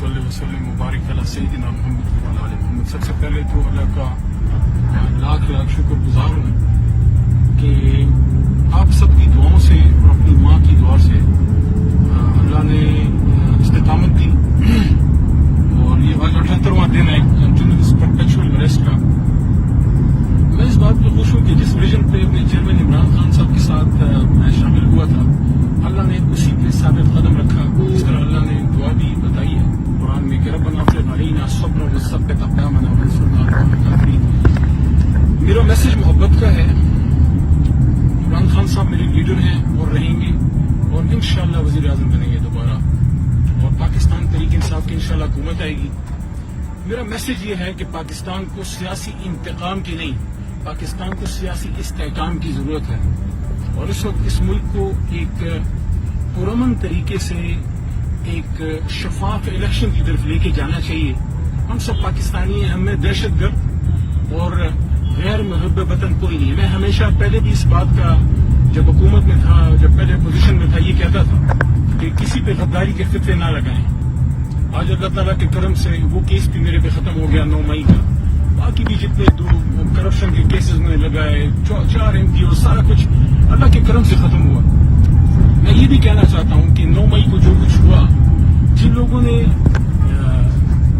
صلی وسلم مبارک علی سیدنا محمد وعلی آل محمد. سب سے پہلے تو اللہ کا لاکھ لاکھ شکر گزار ہوں کہ آپ سب کی دعاؤں سے اور اپنی ماں کی دعا سے اللہ نے استقامت دی اور یہ آج 78واں دن ہے پرپیچول اریسٹ کا. میں اس بات پہ خوش ہوں کہ جس ویژن پہ اپنے چیئرمین عمران خان صاحب کے ساتھ میں شامل ہوا تھا اللہ نے اسی پہ ثابت قدم رکھا. جس طرح اللہ نے دعا بھی بتائی ہے قرآن میں کہ ربنا افرغ علینا صبرا وثبت اقدامنا وانصرنا علی القوم الکافرین. میرا میسج محبت کا ہے. عمران خان صاحب میرے لیڈر ہیں اور رہیں گے اور انشاءاللہ وزیر اعظم بنیں گے دوبارہ اور پاکستان تحریک انصاف کی انشاءاللہ حکومت آئے گی. میرا میسج یہ ہے کہ پاکستان کو سیاسی انتقام کی نہیں پاکستان کو سیاسی استحکام کی ضرورت ہے اور اس وقت اس ملک کو ایک پرامن طریقے سے ایک شفاف الیکشن کی طرف لے کے جانا چاہیے. ہم سب پاکستانی ہیں. ہمیں دہشت گرد اور غیر محب وطن کوئی نہیں. میں ہمیشہ پہلے بھی اس بات کا جب حکومت میں تھا جب پہلے پوزیشن میں تھا یہ کہتا تھا کہ کسی پہ غداری کے فتوے نہ لگائیں. آج اللہ تعالیٰ کے کرم سے وہ کیس بھی میرے پہ ختم ہو گیا 9 مئی کا. باقی بھی جتنے کرپشن کے کیسز میں لگائے 4 MPO سارا کچھ اللہ کے کرم سے ختم ہوا. میں یہ بھی کہنا چاہتا ہوں کہ 9 مئی کو جو کچھ ہوا جن لوگوں نے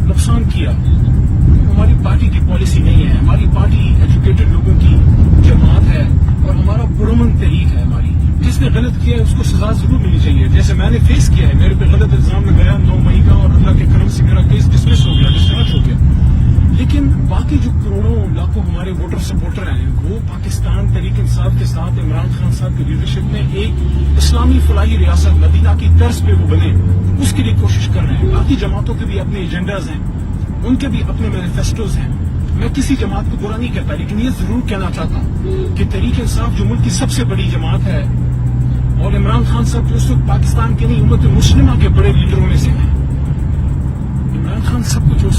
نقصان کیا ہماری پارٹی کی پالیسی نہیں ہے. ہماری پارٹی ایجوکیٹڈ لوگوں کی جماعت ہے اور ہمارا پرامن تحریک ہے. ہماری جس نے غلط کیا ہے اس کو سزا ضرور ملنی چاہیے. جیسے میں نے فیس کیا ہے میرے پہ غلط الزام لگایا 9 مئی کا اور اللہ کے کرم سے میرا کیس ڈسمس ہو گیا ڈسچارج ہو گیا. لیکن باقی جو کروڑوں لاکھوں ہمارے ووٹر سپورٹر ہیں وہ پاکستان تحریک انصاف کے ساتھ عمران خان صاحب کی لیڈرشپ میں ایک اسلامی فلاحی ریاست مدینہ کی طرز پہ وہ بنے اس کے لیے کوشش کر رہے ہیں. باقی جماعتوں کے بھی اپنے ایجنڈاز ہیں ان کے بھی اپنے مینیفیسٹوز ہیں. میں کسی جماعت کو برا نہیں کہتا لیکن یہ ضرور کہنا چاہتا ہوں کہ تحریک انصاف جو ملک کی سب سے بڑی جماعت ہے اور عمران خان صاحب جو اس وقت پاکستان کے نہیں امت مسلمہ کے بڑے لیڈروں میں سے ہیں. عمران خان سب کچھ